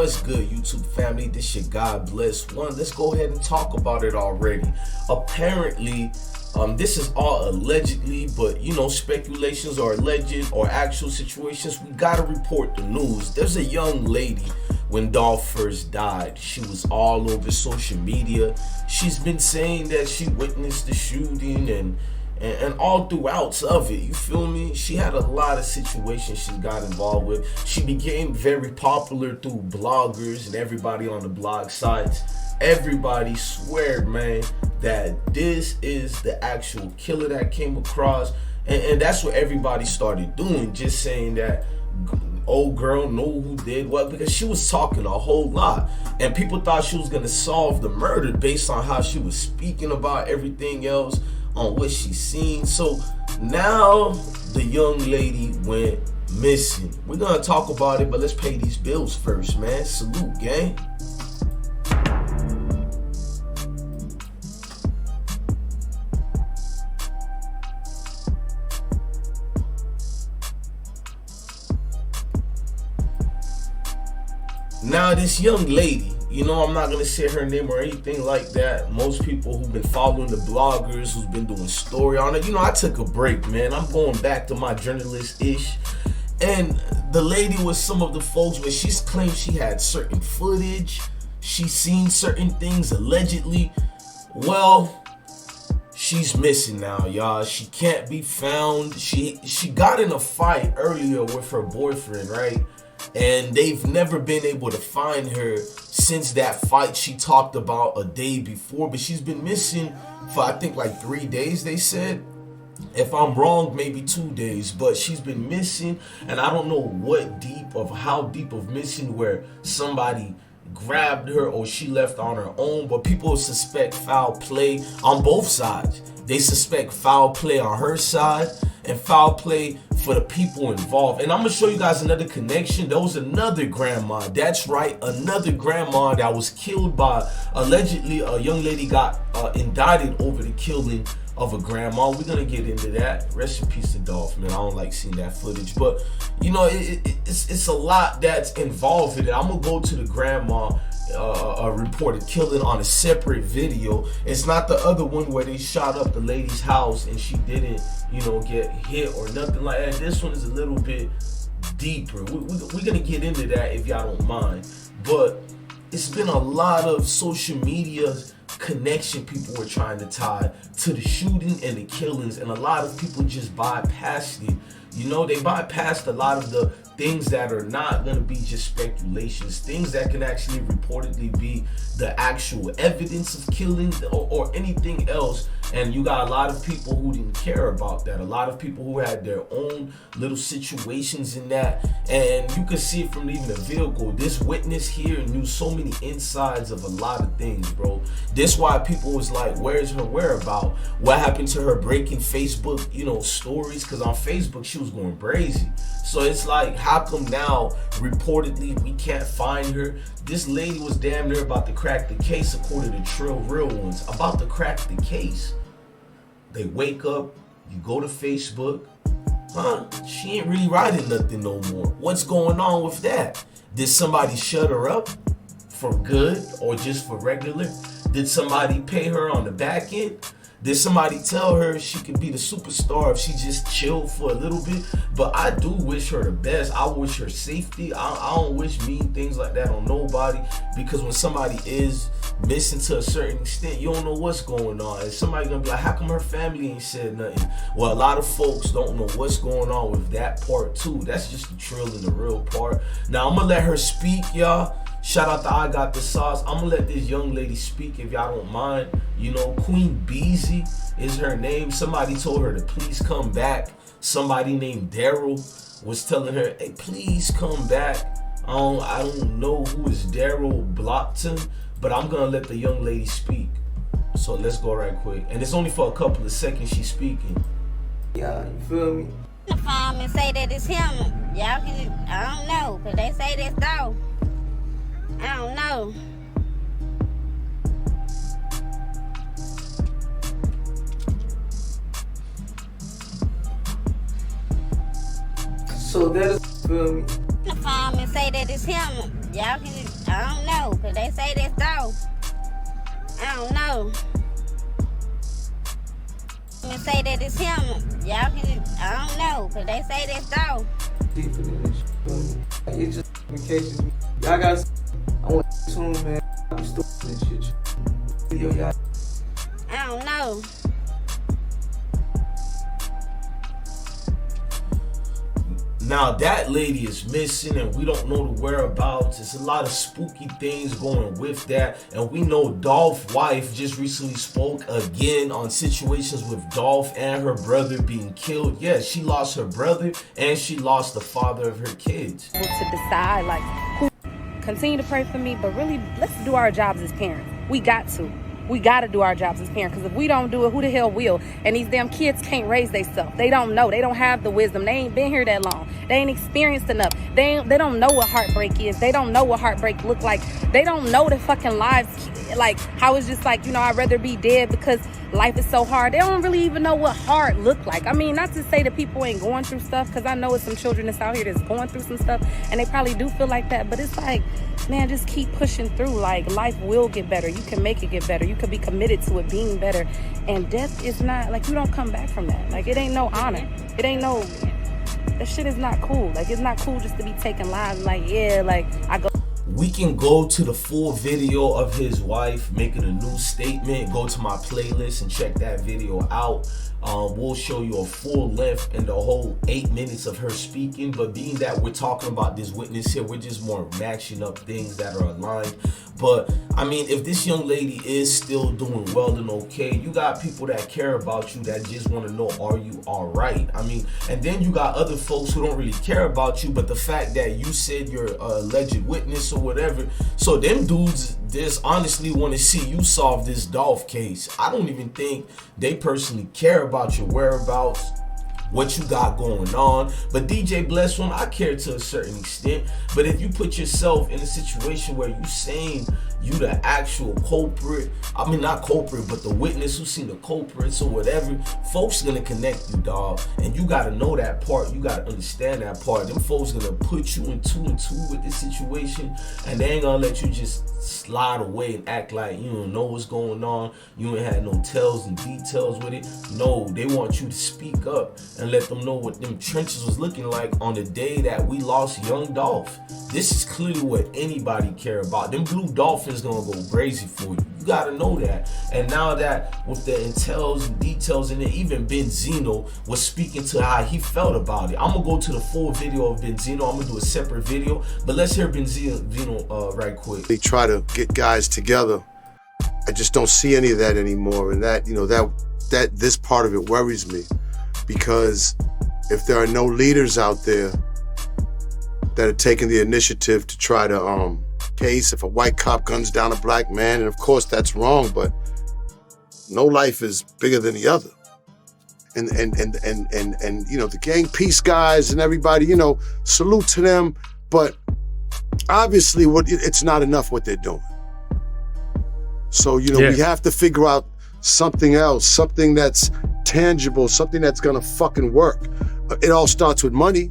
What's good, YouTube family? This your God Bless One. Let's go ahead and talk about it already. Apparently, this is all allegedly, but speculations or alleged or actual situations. We gotta report the news. There's a young lady when Dolph first died. She was all over social media. She's been saying that she witnessed the shooting and all throughout of it, you feel me? She had a lot of situations she got involved with. She became very popular through bloggers and everybody on the blog sites. Everybody swear, man, that this is the actual killer that came across. And that's what everybody started doing, just saying that old girl know who did what, because she was talking a whole lot. And people thought she was gonna solve the murder based on how she was speaking about everything else, on what she's seen. So now the young lady went missing. We're gonna talk about it, but let's pay these bills first, man. Salute, gang. Now this young lady, I'm not gonna say her name or anything like that. Most people who've been following the bloggers, who's been doing story on it, I took a break, man. I'm going back to my journalist-ish. And the lady was some of the folks where she's claimed she had certain footage. She's seen certain things allegedly. Well, she's missing now, y'all. She can't be found. She got in a fight earlier with her boyfriend, right? And they've never been able to find her since that fight she talked about a day before. But she's been missing for, I think, like 3 days, they said. If I'm wrong, maybe 2 days. But she's been missing, and I don't know how deep of missing where somebody grabbed her or she left on her own. But people suspect foul play on both sides. They suspect foul play on her side and foul play for the people involved. And I'm gonna show you guys another connection. There was another grandma. That's right, another grandma that was killed by, allegedly, a young lady got indicted over the killing of a grandma. We're gonna get into that. Rest in peace to Dolph, man. I don't like seeing that footage, but it's a lot that's involved in it. I'm gonna go to the grandma reported killing on a separate video. It's not the other one where they shot up the lady's house and she didn't get hit or nothing like that. This one is a little bit deeper. We're gonna get into that if y'all don't mind. But it's been a lot of social media connection people were trying to tie to the shooting and the killings, and a lot of people just bypassed it. They bypassed a lot of the things that are not going to be just speculations, things that can actually reportedly be the actual evidence of killing or anything else. And you got a lot of people who didn't care about that, a lot of people who had their own little situations in that. And you can see it from even the vehicle. This witness here knew so many insides of a lot of things, bro. This why people was like, where's her whereabout? What happened to her breaking Facebook, stories? Because on Facebook she was going crazy. So it's like, how come now reportedly we can't find her? This lady was damn near about to crack the case, according to Trill Real Ones. About to crack the case. They wake up, you go to Facebook, she ain't really writing nothing no more. What's going on with that? Did somebody shut her up for good or just for regular? Did somebody pay her on the back end? Did somebody tell her she could be the superstar if she just chilled for a little bit? But I do wish her the best. I wish her safety. I don't wish mean things like that on nobody, because when somebody is missing to a certain extent, you don't know what's going on. And somebody gonna be like, how come her family ain't said nothing? Well, a lot of folks don't know what's going on with that part too. That's just the trill and the real part. Now I'm gonna let her speak, y'all. Shout out to I Got the Sauce. I'm gonna let this young lady speak if y'all don't mind. Queen Beezy is her name. Somebody told her to please come back. Somebody named Daryl was telling her, hey, please come back. I don't know who is Daryl Blockton, but I'm gonna let the young lady speak. So let's go right quick. And it's only for a couple of seconds she's speaking. Yeah, you feel me? And say that it's him. Y'all can, I don't know, cause they say that's Dolph. I don't know. So that is, feel me? And say that it's him. Y'all can I don't know, cause they say that's Dolph. I don't know. They say that it's him. Y'all can, I don't know, cause they say that's Dolph. Deeper than this shit. It's just cases. Y'all got. I want to him, man. I'm still this shit. Video, y'all. I don't know. Now that lady is missing and we don't know the whereabouts. There's a lot of spooky things going with that. And we know Dolph's wife just recently spoke again on situations with Dolph and her brother being killed. Yes, she lost her brother and she lost the father of her kids. To decide like who continue to pray for me, but really let's do our jobs as parents. We got to do our jobs as parents, because if we don't do it, who the hell will? And these damn kids can't raise themselves. They don't know. They don't have the wisdom. They ain't been here that long. They ain't experienced enough. They don't know what heartbreak is. They don't know what heartbreak look like. They don't know the fucking lives, like how it's just like, I'd rather be dead because life is so hard. They don't really even know what hard look like. I mean, not to say that people ain't going through stuff, because I know it's some children that's out here that's going through some stuff and they probably do feel like that, but it's like, man, just keep pushing through. Like, life will get better. You can make it get better. You could be committed to it being better. And death is not, like, you don't come back from that. Like, it ain't no honor. It ain't no, that shit is not cool. Like, it's not cool just to be taking lives. Like, yeah, like, I go. We can go to the full video of his wife making a new statement. Go to my playlist and check that video out. We'll show you a full length and the whole 8 minutes of her speaking. But being that we're talking about this witness here, we're just more matching up things that are aligned. But I mean, if this young lady is still doing well and okay, you got people that care about you that just want to know, are you all right? I mean, and then you got other folks who don't really care about you, but the fact that you said you're an alleged witness or whatever, so them dudes just honestly want to see you solve this Dolph case. I don't even think they personally care about your whereabouts, what you got going on. But DJ Bless One, I care to a certain extent. But if you put yourself in a situation where you saying you the actual culprit, I mean not culprit, but the witness who seen the culprits or whatever, folks gonna connect you, dog. And you gotta know that part. You gotta understand that part. Them folks gonna put you in two and two with this situation, and they ain't gonna let you just slide away and act like you don't know what's going on. You ain't had no tells and details with it. No, they want you to speak up and let them know what them trenches was looking like on the day that we lost young Dolph. This is clearly what anybody care about. Them blue dolphins gonna go crazy for you. You gotta know that. And now that with the intels and details in it, even Benzino was speaking to how he felt about it. I'm gonna go to the full video of Benzino. I'm gonna do a separate video, but let's hear Benzino right quick. They try to get guys together. I just don't see any of that anymore, and that that this part of it worries me, because if there are no leaders out there that are taking the initiative to try to case if a white cop guns down a black man, and of course that's wrong, but no life is bigger than the other. And the gang peace guys and everybody, salute to them, but obviously it's not enough what they're doing. So we have to figure out something else, something that's tangible, something that's gonna fucking work. It all starts with money.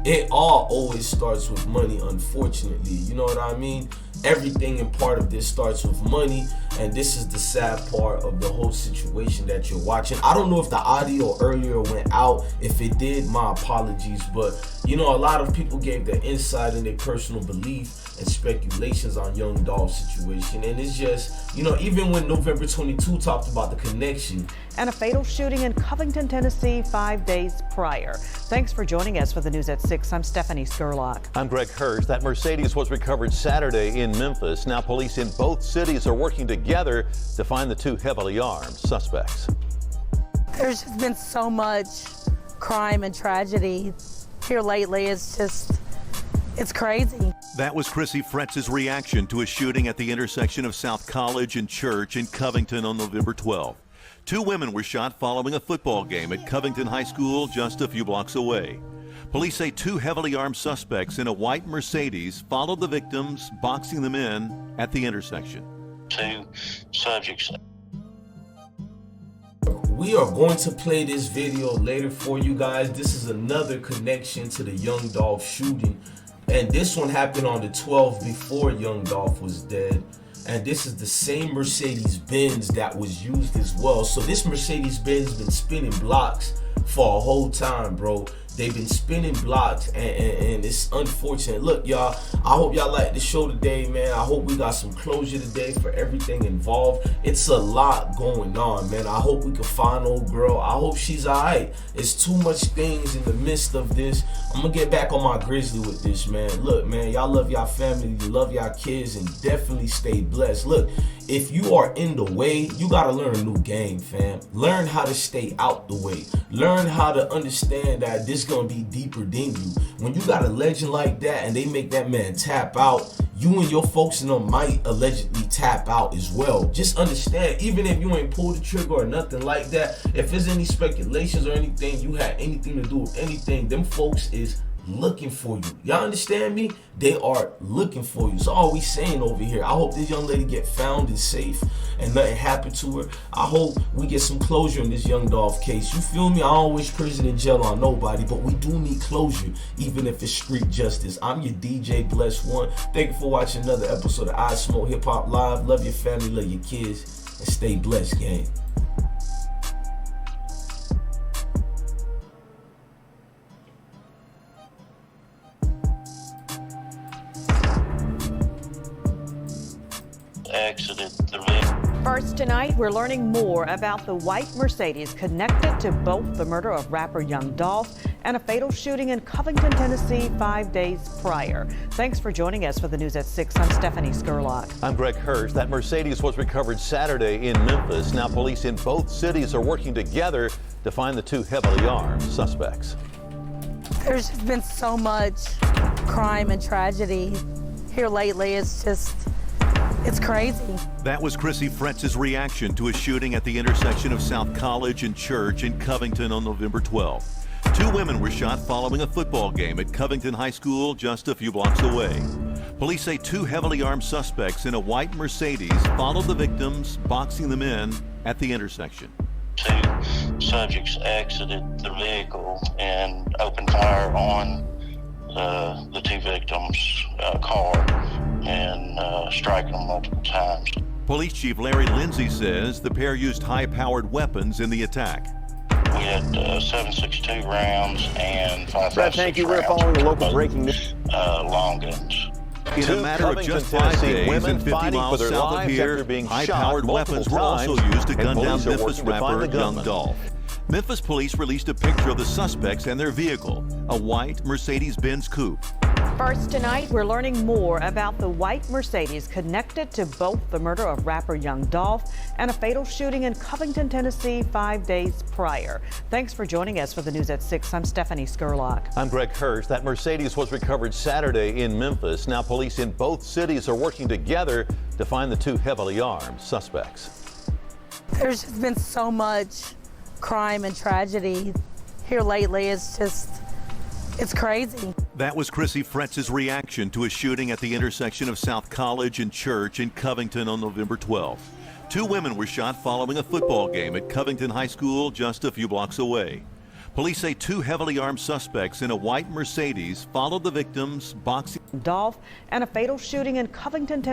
It all always starts with money, unfortunately. You know what I mean? Everything and part of this starts with money, and this is the sad part of the whole situation that you're watching. I don't know if the audio earlier went out. If it did, my apologies. But a lot of people gave their insight and their personal belief and speculations on young Dolph's situation, and it's just, even when November 22 talked about the connection. And a fatal shooting in Covington, Tennessee 5 days prior. Thanks for joining us for the news at 6. I'm Stephanie Skurlock. I'm Greg Hirsch. That Mercedes was recovered Saturday in Memphis. Now police in both cities are working together to find the two heavily armed suspects. There's just been so much crime and tragedy here lately. It's crazy. That was Chrissy Fretz's reaction to a shooting at the intersection of South College and Church in Covington on November 12th. 2 women were shot following a football game at Covington High School just a few blocks away. Police say 2 heavily armed suspects in a white Mercedes followed the victims, boxing them in at the intersection. 2 subjects. We are going to play this video later for you guys. This is another connection to the young Dolph shooting. And this one happened on the 12th before young Dolph was dead. And this is the same Mercedes-Benz that was used as well. So this Mercedes-Benz been spinning blocks for a whole time, bro. They've been spinning blocks, and it's unfortunate. Look, y'all, I hope y'all like the show today, man. I hope we got some closure today for everything involved. It's a lot going on, man. I hope we can find old girl. I hope she's all right. It's too much things in the midst of this. I'm going to get back on my grizzly with this, man. Look, man, y'all love y'all family. You love y'all kids, and definitely stay blessed. Look, if you are in the way, you got to learn a new game, fam. Learn how to stay out the way. Learn how to understand that this gonna be deeper than you. When you got a legend like that and they make that man tap out, you and your folks in them might allegedly tap out as well. Just understand, even if you ain't pulled the trigger or nothing like that, if there's any speculations or anything, you had anything to do with anything, them folks is looking for you. Y'all understand me? They are looking for you. So all we saying over here, I hope this young lady get found and safe and nothing happen to her. I hope we get some closure in this young Dolph case. You feel me? I don't wish prison and jail on nobody, but we do need closure, even if it's street justice. I'm your DJ Bless One. Thank you for watching another episode of I Smoke Hip Hop Live. Love your family, love your kids, and stay blessed, gang. Exited the vehicle. First tonight, we're learning more about the white Mercedes connected to both the murder of rapper Young Dolph and a fatal shooting in Covington, Tennessee 5 days prior. Thanks for joining us for the news at 6. I'm Stephanie Skurlock. I'm Greg Hirsch. That Mercedes was recovered Saturday in Memphis. Now police in both cities are working together to find the two heavily armed suspects. There's just been so much crime and tragedy here lately. It's crazy. That was Chrissy Fretz's reaction to a shooting at the intersection of South College and Church in Covington on November 12th. 2 women were shot following a football game at Covington High School just a few blocks away. Police say 2 heavily armed suspects in a white Mercedes followed the victims, boxing them in at the intersection. 2 subjects exited the vehicle and opened fire on the 2 victims' car and striking them multiple times. Police Chief Larry Lindsay says the pair used high-powered weapons in the attack. We had 7.62 rounds and 5.56 Brad, thank you. We're following the local breaking news. Long guns. In a matter of just 5 days and 50 miles south of here, high-powered weapons were also used to gun down Memphis rapper Young Dolph. Memphis police released a picture of the suspects and their vehicle, a white Mercedes-Benz coupe. First tonight, we're learning more about the white Mercedes connected to both the murder of rapper Young Dolph and a fatal shooting in Covington, Tennessee 5 days prior. Thanks for joining us for the news at 6. I'm Stephanie Skurlock. I'm Greg Hirsch. That Mercedes was recovered Saturday in Memphis. Now police in both cities are working together to find the 2 heavily armed suspects. There's just been so much crime and tragedy here lately. It's crazy. That was Chrissy Fretz's reaction to a shooting at the intersection of South College and Church in Covington on November 12th. 2 women were shot following a football game at Covington High School just a few blocks away. Police say 2 heavily armed suspects in a white Mercedes followed the victims, boxing Dolph and a fatal shooting in Covington, Tennessee.